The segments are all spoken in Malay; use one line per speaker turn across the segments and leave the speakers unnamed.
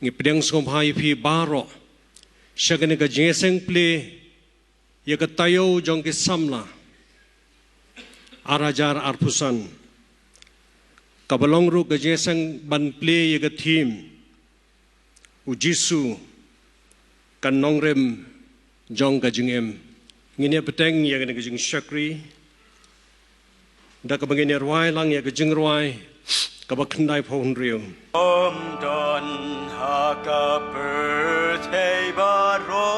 ngipdeng skomhai phi baro shagane ka jeseng ple ya ka tayo jong ki samla arajar arpusan kabalong ru ka jeseng ban ple ya ka thim ujisu kan nongrem jong ka jingem ngine peteng ya ka jing shakri da ka bangine rwai lang ya ka jing rwai ka ba khandai phon riu
om don ha ka birthday baro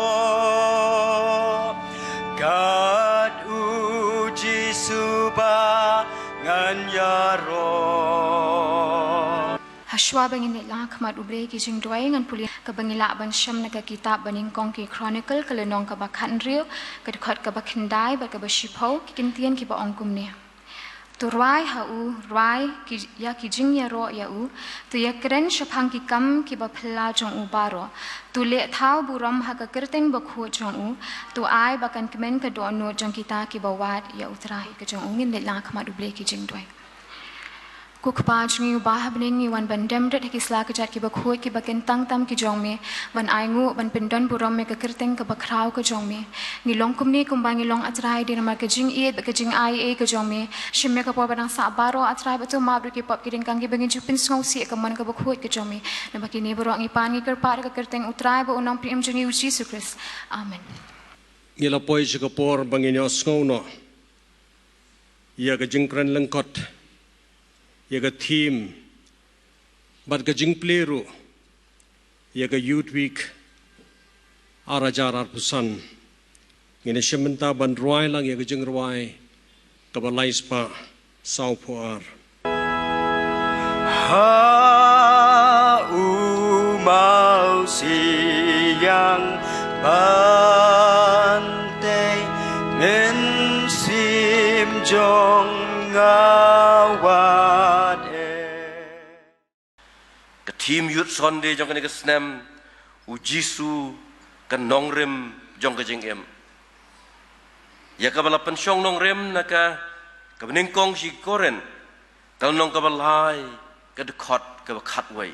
God uji suba nganyaro
Hashwa bangin lang khmat ubre ki jing dwai ngan puli ka bangila ban sham na ka kitab baning kong ki chronicle ka lenong ka ba khan rio ka khot ka ba khandai ba ka ba shipho ki kintian ki ba ongkum ne tu rai ha u rai ki ya ki jing ya ro ya u tu ya kren shapang ki kam ki ba phla jong u baro tu le thau buram ha ka kerteng ba khu jong u tu ai ba kan kmen ka do no jong kita ki ba wat ya utrai ka jong ngin le lang khmat ubre ki jing dwai Kukpa jungi ubah bening wan bandem dat kisla kejat ki bakhuat ki bakin tang tam ki jong me ban aingu ban pendon buram me ka kerteng ka bakrau ka jong me ngilong kumni kumbang ngilong atrai di nama ka jing iet ka jing ai e ka jong me shimme ka por badang sa baro atrai batu mabru ki pop ki dingkang ki bangin jupin ngau si ka man ka bakhuat ka jong me na baki ne baro ngi pan ngi kerpa ka kerteng utrai ba unang prim jungi uji sukris amen
ngila poi ka por bangin ngau no ya ka jing kran lengkot ya ka team bat ka jing pleru ya ka youth week arajar arpusan ngine shementa ban rwai lang ya ka jing rwai ka ba laispa sau puar
ha mau siang bante men sim jong ngawat ke team youth sonde jong ke snam ujisu ke nongrem jong ke jingem ya ka bala pensyong nongrem naka ke beningkong si koren kal nong ka balai ke dekot ke khatwai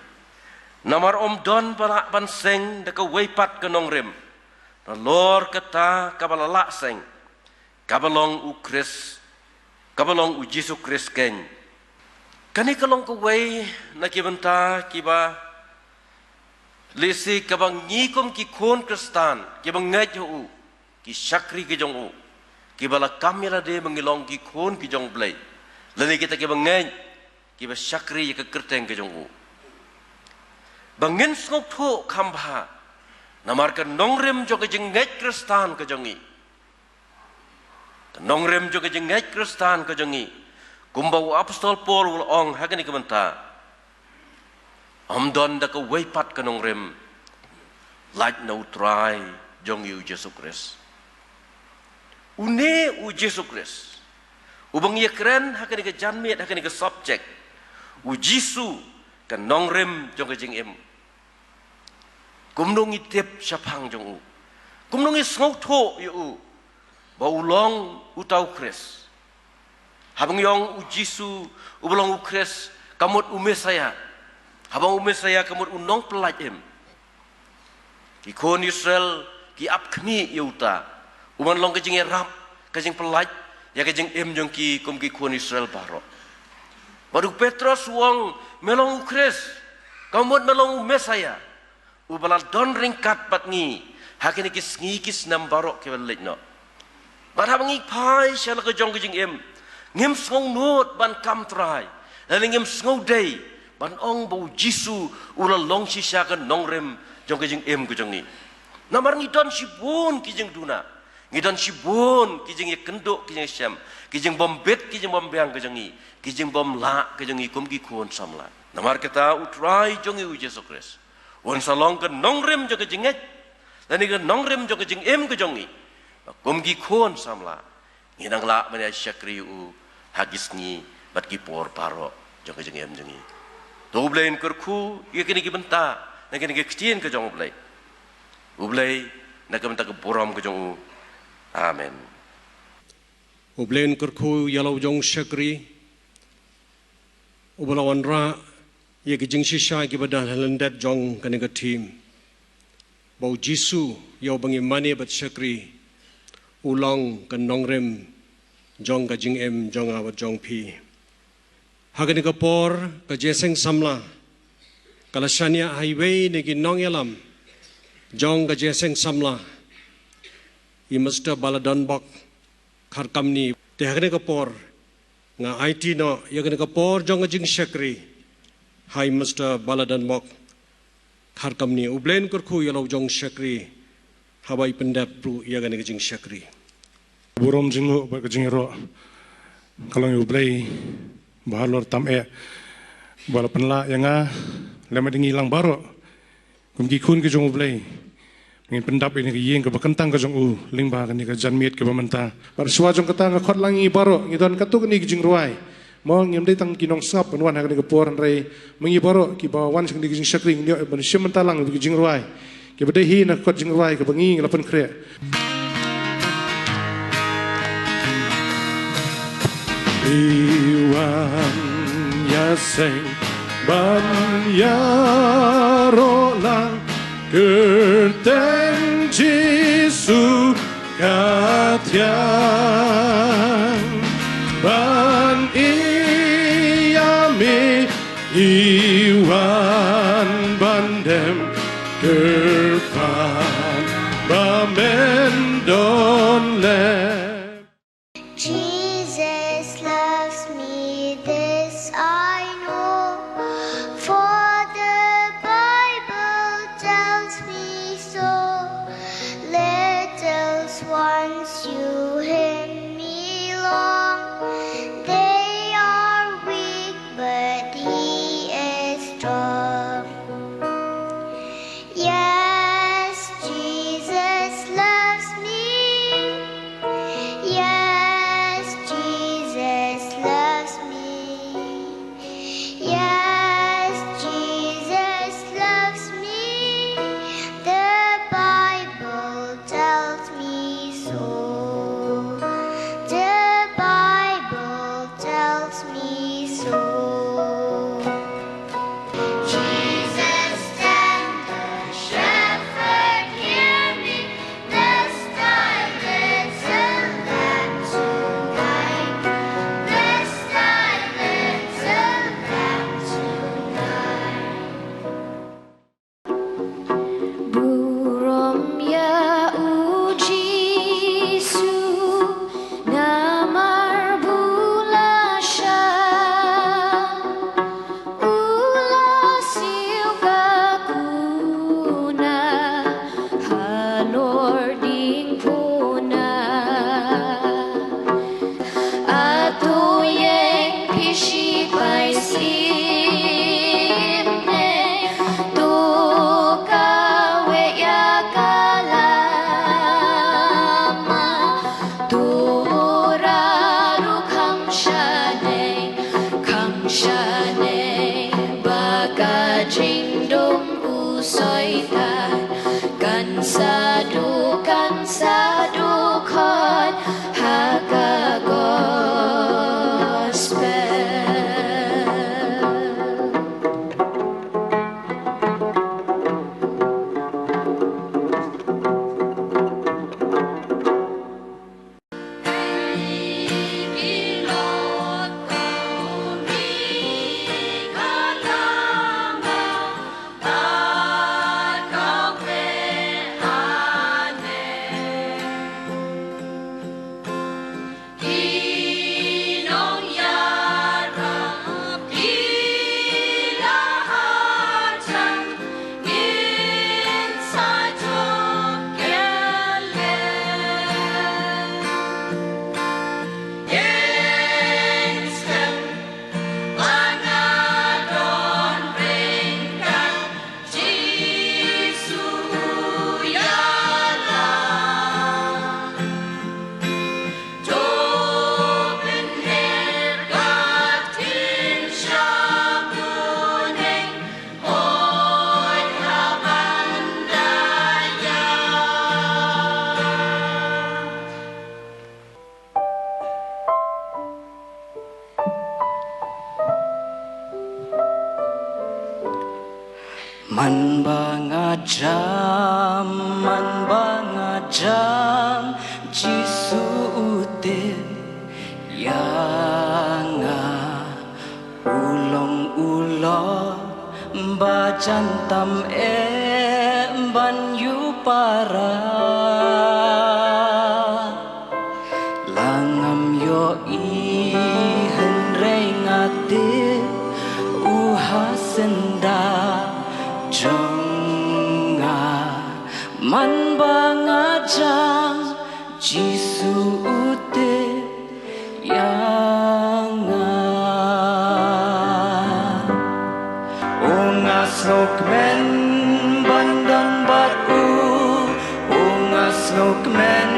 namar om don bala ban seng de ka weipat ke nongrem na lor kata ka bala la seng ka balong ukris kabalong u Jesu Kristus ken kani kalong ko way nakibanta kiba lesi kabang ngikom ki kon kristan kibang ngajo u ki syakri ki jong u kibala kamera de mengilong ki kon ki jong blai lani kita kibang ngaj kiba syakri ka kerteng ki jong u bangin ngok tho khamba namar ka nongrem jong ki ngaj kristan ka jongi nongrem juga jengai Kristan ke jengi kumbau apostol Paul ul ong hakani kementa amdon da ke weipat ke nongrem like no try jong yu Yesus Kristus une u Yesus Kristus ubang ye keren hakani ke janmet hakani ke subject u Jisu ke nongrem jong ke jengem kumnong itep syapang jong u kumnong isngau tho yu baulong utau kres habang yong ujisu ubulong ukres kamut umesaya habang umesaya kamut unong pelajem ikon Israel ki apkni yuta uman long kejing rap kejing pelaj ya kejing jong ki kum ki kon Israel baro baru Petrus wong melong ukres kamut melong umesaya ubalal don ringkat patni hakini kis ngikis nam baro ke no Barang ik pai syala ke jong ke jing ngem sngau not ban kam trai lalu ngem sngau day ban ong bau Jisu ula long sisa ke nongrem jong ke jing ke jong ni namar ngidon sibun ki jing duna ngidon sibun ki jing ye kenduk ki jing syam ki jing bombet ki jing bombeang ke jong ni ki jing bom la ke jong ni kum ki kuon samla namar kita utrai jong i Yesus Kristus wan salong ke nongrem jong ke jing lalu ke nongrem jong ke jing ke jong ni kumgi kon samla ngidang la manya syakri u hagisni bat ki por paro jong ke jengem jengi do blain kurku ye kini ki benta na kini ki ktien ke jong blai u blai na ka benta ke borom ke jong amen
u blain kurku yalau jong syakri u balawan ra Ia ke jing shisha ki badan halandat jong kaniga team. Bau Jisu yau bangi mani bat syakri ulang kan nongrem jong ka jing em jong awat jong pi. Hagani ka por ka jeseng samla kalasania highway ni ki nong yalam jong ka jeseng samla I mesta baladan bak khar kamni te hagani ka por nga IT no yagani ka por jong ka jing syakri hai mesta baladan bak khar kamni ublen kurku yalau jong syakri habai pendap bru yagani ka jing syakri.
Burom jingu ba jing ro kalau ublei bahalor tam bala penla yanga lama dingi lang baro kumki kun ke jong ublei ngin pendap ini ke yeng ke bakentang ke jong u lingba kan ke janmiet ke bamenta par suwa jong kata ngakot langi baro ngidon katuk ni jing ruai mo ngim dei tang kinong sap penwan ha ke poran rei mengi baro ki bawan sing di jing syakring ni ban syementa lang ke jing ruai ke bedai hi na kot jing ruai ke bengi lapan kre Iwan yaseng ban yarolang kerteng Jisu katiang ban iyami Iwan bandem kerpan bamendon lem
Jesus loves me, this I know, for the Bible tells me so. Little ones you hear me long, they are weak, but He is strong. Yes, Jesus loves me. Yes, Jesus loves me. Yes, Jesus loves me. The Bible tells me so. The Bible tells me so. Jesus, tender shepherd, hear me. Lest I little lamb tonight. Lest I little lamb tonight. Burom ya ujisu namar bulasha ulasil kakuna halording puna Ato yang pishi pai simne to kawe ya kalama
Man bangajam Jisu ute Yanga ulong bajantam ban yu para langam yo i henrei ngate uhasenda jonga man bangajam Jisu ute Yanga Ungasok men bandan batu Ungasok men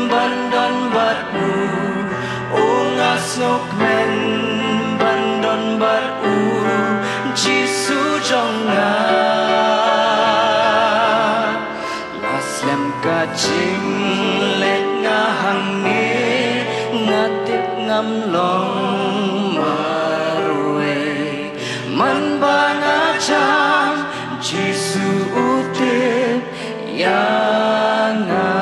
bandan batu Ungasok men bandan batu Jisu jonga Laslem kacing let ngahangi Ngatip ngam long marwe Man bangajam Jisu ute Yanga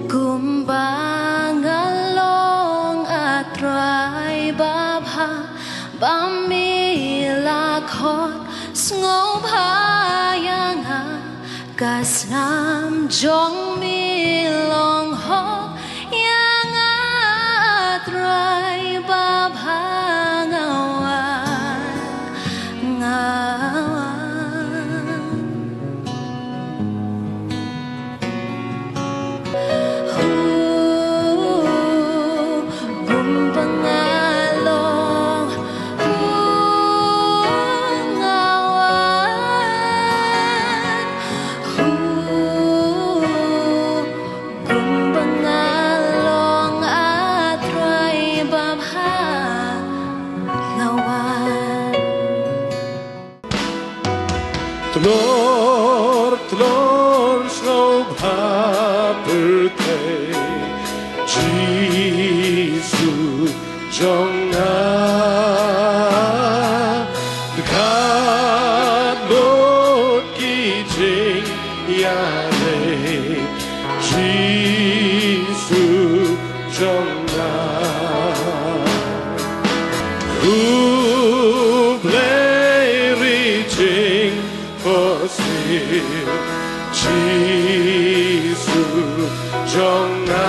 Kumbangalong atray babha bamilakot sngophayanga kasnam jong milong ho yanga atray babha ngawan
Tlor shobhapurte Jisu jonga Dekat lot kijing yale Jisu jonga Jisu jonga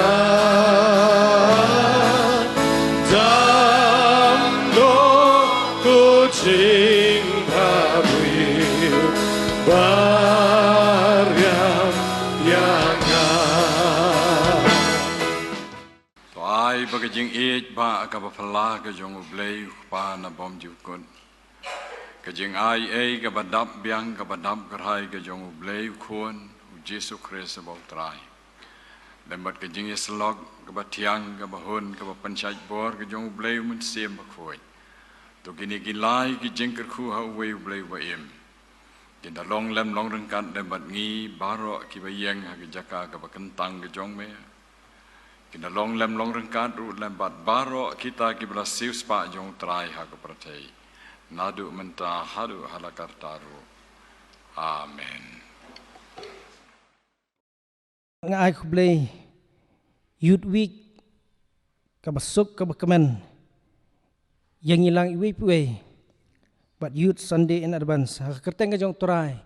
damno kucing babwil baryam yanga
Toai bagajing it ba kabapala kajong ublay pa na bom jukon Kajing ai kabadap biang kabadap karai kajong ublay kuon Jesu Christ about try. Lembat kajing yeslog kabatiang kabahun kabapansay bor kajong ublay mun siem bakfoy. To ginigilay kajing kerku ha uway ublay waim. Kinalong lem long rengkat lembat ngi baro kibayeng ha kajaka kabakentang kajong me. Kinalong lem long rengkat ru lembat baro kita kibrasiu spa jong try ha kapratay. Nadu menta hadu halakartaru. Amen.
ngai ku blei youth week ka basuk ka bakaman yang hilang iwi puai but youth Sunday in advance ha kerteng ka jong torai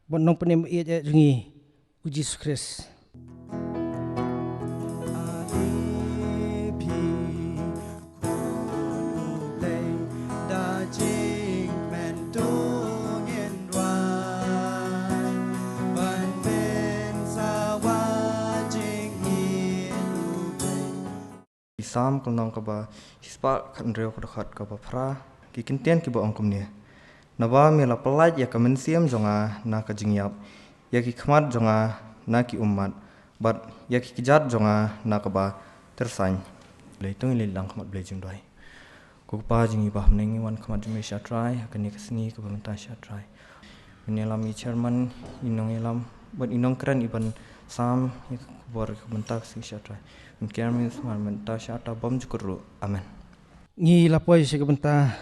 bon nong penem iet jungi uji Yesus
Sam kelnong kaba hispa kanreo kedekat kaba pra kikintian kiba ongkumnya. Naba mela pelaj ya kemensiam jonga na kajingyap ya ki khmat jonga na ki umat bat ya ki kijat jonga na kaba tersain. Leitung lilang khmat blejing doi. Kupa jingi bah menengi wan khmat jumi syatrai hakani kesini kaba menta syatrai. Menyelam i chairman inong elam bat inong keren iban sam ya kubor menta kesini syatrai. Mungkin semua menta syata bom cukuru. Amin.
Ngi lapoi si kabenta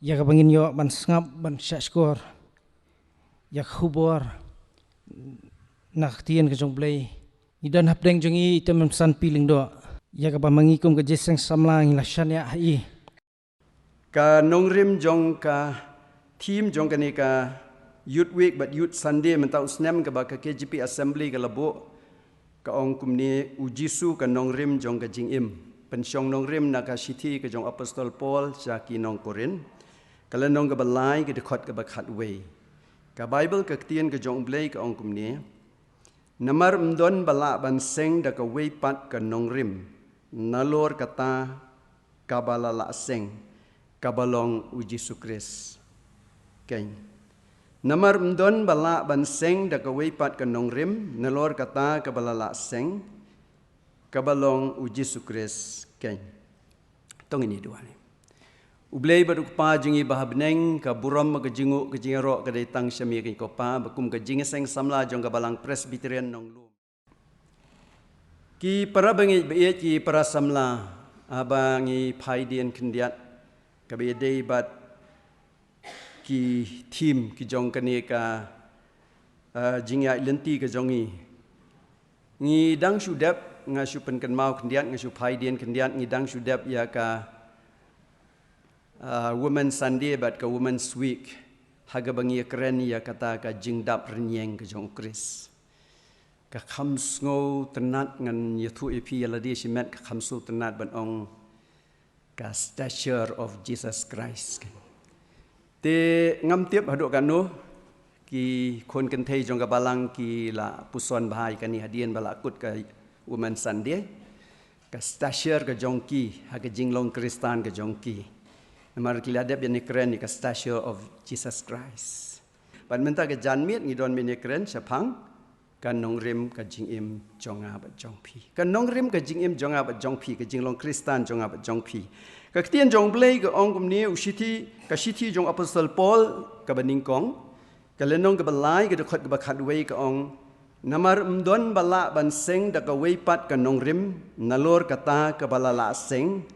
ya kabangin yo ban sngap ban syakor ya khubor nak tien ke jong blei ni dan hapdeng jongi item san piling do ya ka mangikum ke jeseng samlang la syania hai
ka nongrim jong ka team jong ka ni ka youth week but youth Sunday mentau snem ka ba ka KGP assembly ka labo ka ong kumni ujisu ka nongrim jong ka jingim pensyong nongrim na ka city ka jong apostol Paul sa ki nong Korin kala nong ka balai ka dekhot ka bakhat way ka bible ka tien ka jong blei ka ong kumni namar mdon bala ban seng da ka way pat ka nongrim nalor kata kabala la seng kabalong uji Yesus ken namar mdon bala ban seng da ka way pat ka nongrim nalor kata kabala la seng kabalong uji Yesus ken tong ini dua ni ublei baduk pa jingi bahabneng ka buram ka jingu ka jingero ka datang syami ka kopa bakum ka jingeseng samla jong ka balang presbyterian nong lu ki para bangi be ki para samla abangi phaidien khindiat ka be dei bat ki team ki jong kane ka jingya lenti ka jongi ngi dang sudap ngasu penken mau khindiat ngasu phaidien khindiat ngi dang sudap ya ka Women's Sunday bat ka Women's Week haga bangi keren ya kata ka jingdap renyeng ka jong Kris ka khamsngo tenat ngan yathu epi aladi simet ka khamsu tenat ban ong ka stature of Jesus Christ te ngam tiep hadok kanu ki kon kan thei jong ka balang ki la puson bahai kani hadien bala kut ka Women's Sunday ka stature ka jong ki haga jinglong Kristan ka jong ki Namar kiladap yang keren ni ka stature of Jesus Christ. Ban menta ka janmiet ngidon meni keren sapang kan nongrim ka jingim jonga ba jongpi. Kan nongrim ka jingim jonga ba jongpi ka jinglong Kristan jonga ba jongpi. Ka ktien jong blei ka ong kumni usiti ka siti jong apostol Paul ka baningkong ka lenong ka balai ka dekhot ka bakhadwei ka ong namar mdon bala ban seng da ka weipat ka nongrim nalor kata ka balala seng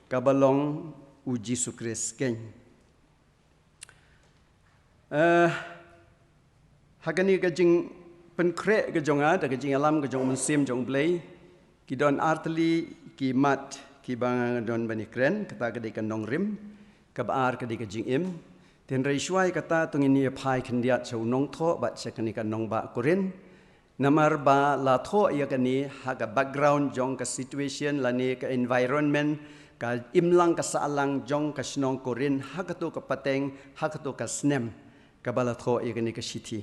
ka balong uji Yesus ken hagani ka jing penkre ka jonga da ka jing alam ka jong musim jong blei ki don artli ki mat ki bang don bani kren kata ka de ka nongrim ka baar ka de ka jing im ten rei shwai kata tungin ni phai khindiat chau nong tho bat sekani ka nong ba korin namar ba la tho ya kani ha ka background jong ka situation lani ka environment ka imlang ka saalang jong ka snong Korin hakato ka pateng hakato ka snem ka balatho igani ka city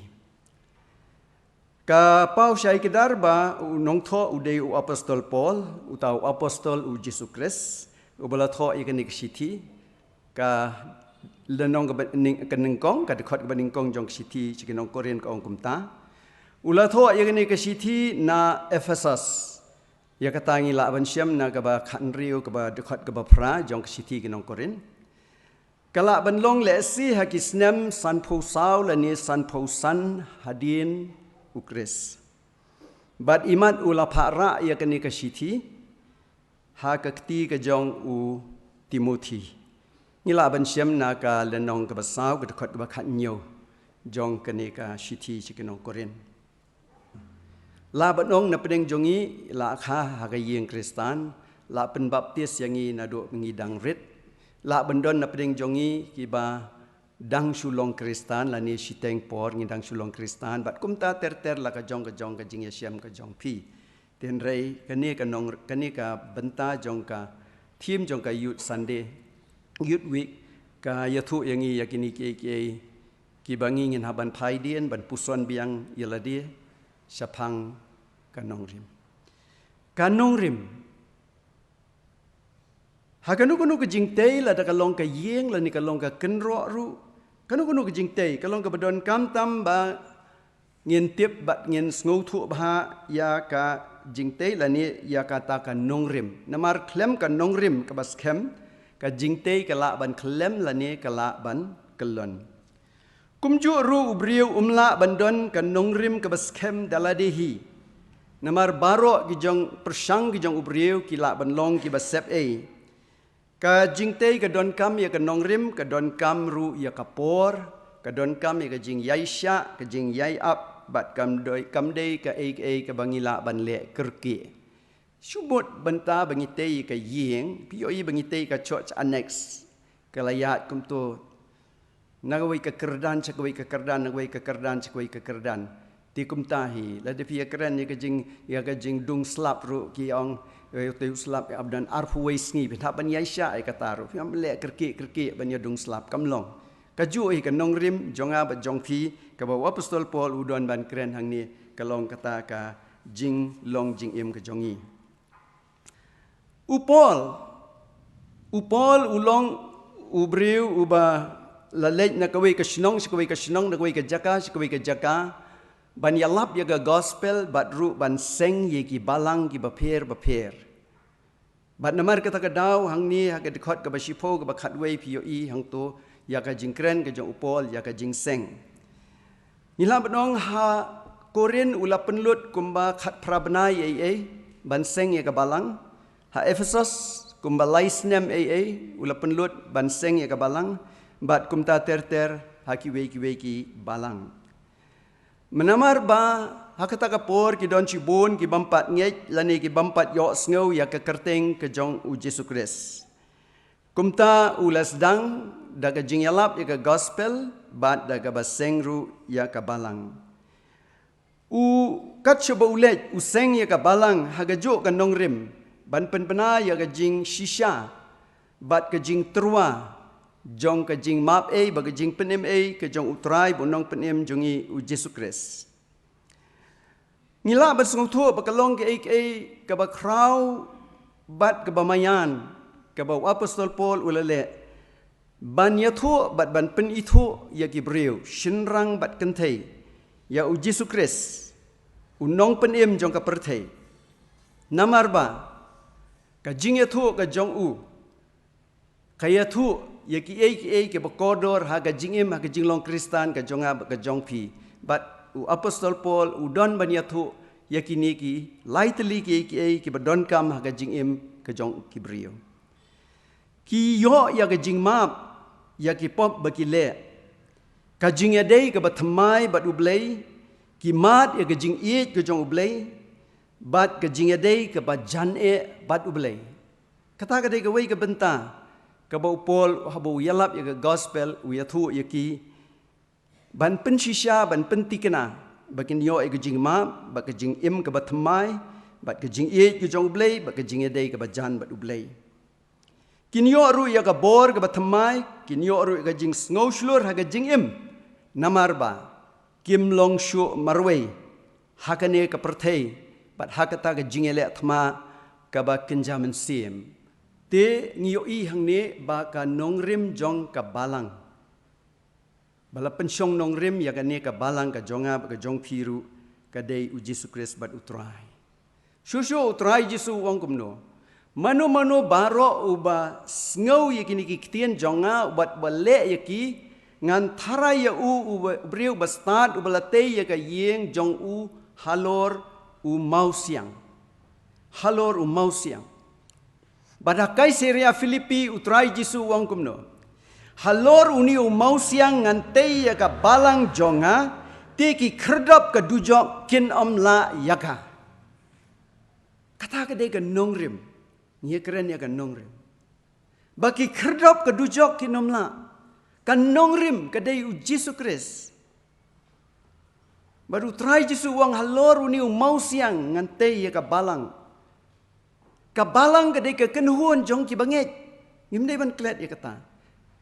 ka pau syai kidarba nong tho udei u apostol Paul utau apostol u Jesus Christ u balatho igani ka city ka lenong ka ningkong ka dekhot ka ningkong jong city chikinong Korin ka ong kumta ulatho igani ka city na Ephesus ya katangi la ban syam na ka ba khanriu ka ba dekhot ka ba pra jong city ki nong Korin kala ban long le si hakisnem san pho saw la ni san pho san hadin ukris bat imat ula phara ya kani ka city ha ka kti ka jong u Timothy ni la ban syam na ka lenong ka ba saw ka dekhot ka ba khanyo jong kani ka city ki nong Korin La banong na pedeng jongi la kha hagayeng Kristan, la penbaptis yangi na do ngidang rit, la bendon na pedeng jongi kiba dang sulong Kristan la ni siteng por ngidang sulong Kristan, bat kumta ter la ka jong ka jing yasiam ka jong pi. Ten rei kani ka nong kani ka benta jong ka team jong ka youth Sunday, youth week ka yathu yangi yakini ke kibangi ngin haban phaidien ban puson biang yeladi sapang kanong rim hakanu ke jingtei la da kalong ka yeng la ni kalong ka kenro ru kanu ke jingtei kalong ka badon kam tam ba ngin tip bat ngin ngau thu ba ya ka jingtei la ni ya kata ka nong rim namar klem ka nong rim ka bas kem ka jingtei ka la ban klem la ni ka la ban kelon kumju ru ubriu umla bandon ka nongrim ka baskem daladehi namar baro gijong persang gijong ubriu kila banlong ki basep ka jingtei ka don kam ya ka nongrim ka don kam ru ya kapor ka don kam ya ka jing yaisha ka jing yai up bat kam dei ka ka bangila ban le kerki subot benta bangitei ka yeng pioi bangitei ka church annex kalayat kumto nagawai kekerdan cakawai kekerdan nagawai kekerdan cakawai kekerdan tikum tahi la de pia keren ya ka jing dung slap ru ki ong te slap abdan arfu waisngi bin haban yaisha ai kataru fiam le kerki ban ya dung slap kamlong ka ju ka nongrim jonga ba jongpi ka ba apostol Paul udon ban keren hang ni kalong kata ka jing long jing im ka jongi upol ulong ubriu uba la lej na kawai ka shnong na kawai ka jaka ban yalap ya ga gospel bat ru ban seng ye ki balang ki baper bat namar kata ka daw hang ni ha ka dikot ka basipo ka bakhat wei poi hang to ya ka jingkren ka jong upol ya ka jing seng nila banong ha korin ula penlut kumba khat prabnai ban seng ya ka balang ha Ephesus kumba laisnem ula penlut ban seng ya ka balang bat kumta ter haki weki balang menamar ba hakata ka por ki don cibun ki bampat ngej lani ki bampat yo sngo ya ka kerteng ke jong u Jesu Kris kumta ulas dang daga jingyalap ya ka gospel bat daga baseng ru ya ka balang u kat choba ulej useng ya ka balang hagajo ka nongrim ban penpena ya ka jing shisha bat ka jing trua jong ka jing map baga jing penem ke jong utrai bonong penem jongi u Jesu Kris ngila bat sung thu bakalong ke ka ba kraw bat ka bamayan ka ba apostol Paul ulale ban ya thu bat ban pen itu ya gibreu shinrang bat kentei ya u Jesu Kris unong penem jong ka perthei namar ba ka jing ya thu ka jong u kaya thu ya ki ke bakodor ha ga jingim ha ga jinglong Kristan ka jonga ka jongpi but apostol Paul udon banyathu ya kini ki lightly ki badon kam ha ga jingim ka jong kibrio ki yo ya ga jingmap ya ki pop bakile ka jingya dei ka bathamai bat ublei ki mat ya ga jing ka jong ublei bat ka jingya dei ka bajan bat ublei kata ka dei ka wei ka benta kabau Paul habau yalap ya gospel uyathu yaki ban penshisha ban pentikena bakin yo e gijing ma ba gijing im ka batmai ba gijing ke jong blei ba gijing dei ka bajan ba ublei kin yo ru ya ka bor ka batmai kin yo ru ka jing sngow shlur ha gijing im namar ba kim long shu marwei hakane ka perthei bat hakata ka jingele thma ka ba kinjamen sim te ngiyoi hang ne ba ka nongrim jong ka balang bala pensyong nongrim ya ka ne ka balang ka jonga ka jong piru ka dei u Jesu Kris bat utrai shushu utrai Jesu wong kumno mano baro uba sngow ya kini kitien jonga bat bale ya ki ngan thara ya u briu bastad u balate ya ka yeng jong u halor u mausiang Badakai Syria Filipi utrai Jesu wong kumno. Halor uni umau siang ngantei ya ka balang jonga teki kerdap ke dujok kin la yaka. Kata ke dia ke nongrim. Nia keren ya ke nongrim. Bagi kerdap ke dujok kin la. Kan nongrim ke dia Yesus Kristus. Baru try Yesus wang halor uni mau siang ngante ya ke balang. Ke balang ke dia ke kenhuan jong ki banget. Ngimde ban klet ya kata.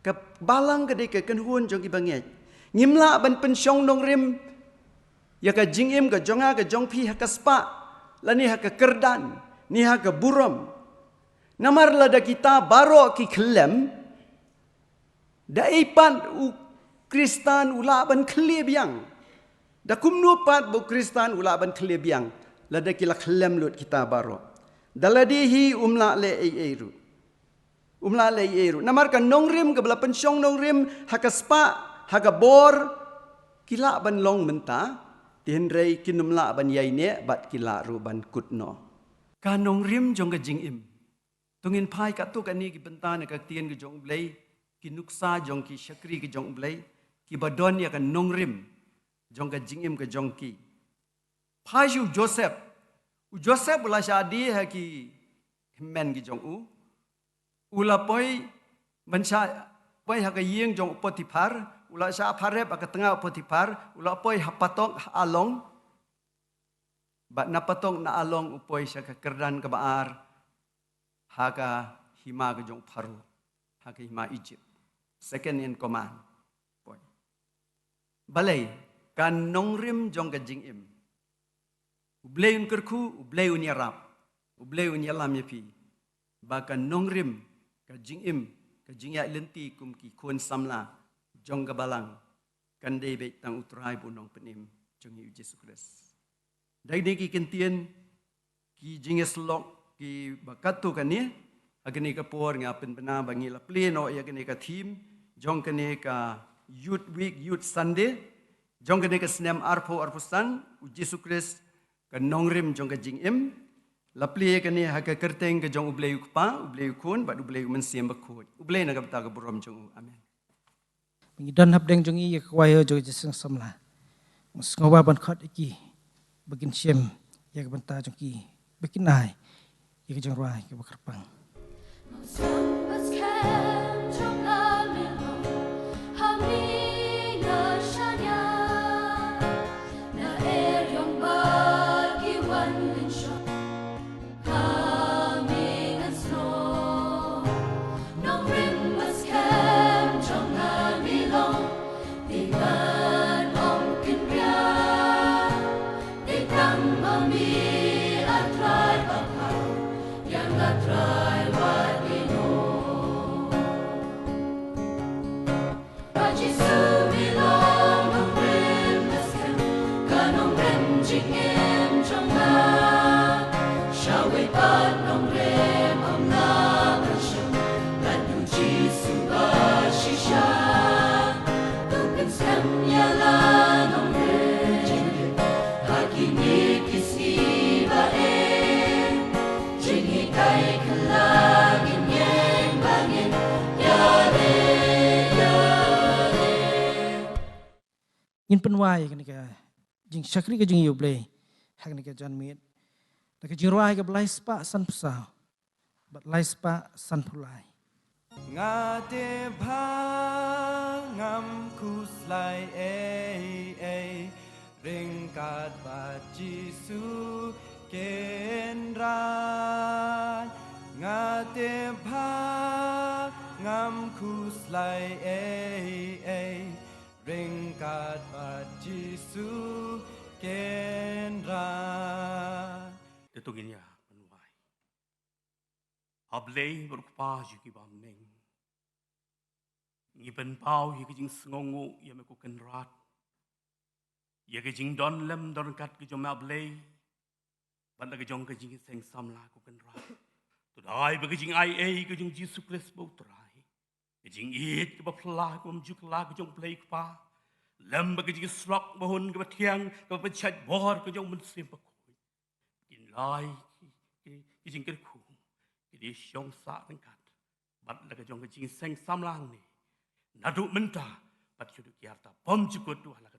Ke balang ke dia ke kenhuan jong ki banget. Ngimla ban pensyong nongrim. Ya ke jingim ke jonga ke jongpi ha ke spa. Lani ha ke kerdan. Ni ha ke buram. Namar lada kita baro ki kelem. Daipan u Kristan ulaban kelebiang. Da kumnu pat bu Kristan ulaban kelebiang. Lada kila kelem lut kita baro. Daladihi umla le eiru. Umla le eiru. Namar ka nongrim ke bela pensyong nongrim ha ke spa ha ke bor kila ban long menta. Tihendrai kinumla ban yaine bat kila ru ban kutno. Ka nongrim jong ke jingim. Tungin pai ka tu kan ni ki bentan ka tien ke jong blai. Ki nuksa jong ki syakri ke jong blai. Ki badon ya ka nongrim. Jong ke jingim ke jong ki. Pai ju Joseph. U Joseph ula syadi ha ki men ki jong u. Ula poi bansha poi ha ka yeng jong Potifar. Ula sya parep ka tengah Potifar. Ula poi ha patok along. Bat na patok na along upoi sya ka kerdan ke baar. Ha ka hima ke jong Paru. Ha ka hima Egypt. Second in command. Poi. Balai kan nongrim jong ka jingim. Ublay un kerku, ublay un yarap. Ublay un yalam yapi. Bahkan nongrim ka jingim, ka jingya lenti kum ki kun samla jong ka balang. Kan day bet tang utray bunong penim jong Yesus Kristus. Dai ni ki kentien ki jinges lok ki bakatu kan ni agni ka por nga pen bena bangi la pleno ya gni ka team jong kene ka youth week youth Sunday jong kene ka snem arpo san Yesus Kristus ka nongrim jong ka jingim la plie kene ha ka kerteng ka jong ublay ukpa ublay kun ba ublay mensiem bakut ublay na ka bata ka borom jong amen.
Mengidan habdeng jong i kwaya jong Yesus samla. Ngawa ban khat iki bagin siem ya ka banta jong ki bakin ai ya ka jong rai ka bakarpang. Yin penwai kan ka jing syakri ka jing yublay hak ni ka jan mit ta ka jing ruai ka blai spa san pusau bat lai spa san pulai
ngate bhangam kuslai ringkat bat Jisu kenran ngate bhangam kuslai ringkat bat Jisu kenran.
Tetungin ya penuai. Ablay berkupa juga bameng. Ngipen pau ya kejing sengongu ya meku kenrat. Ya kejing don lem don kat kejong ablay. Banda kejong kejing seng samla ku kenrat. Tudai bekejing ai kejing Yesus Kristus bau terai. Kejing it ke baplah ku mjuk la kejong play pa. Lem bekejing slok mohon ke batiang ke penchat bor kejong mensim pakoi. Kin lai kejing kerku. Kedi syong sa tengkat. Bat la kejong kejing seng samlang ni. Naduk mentah bat syuduk yarta pom jukut tu ala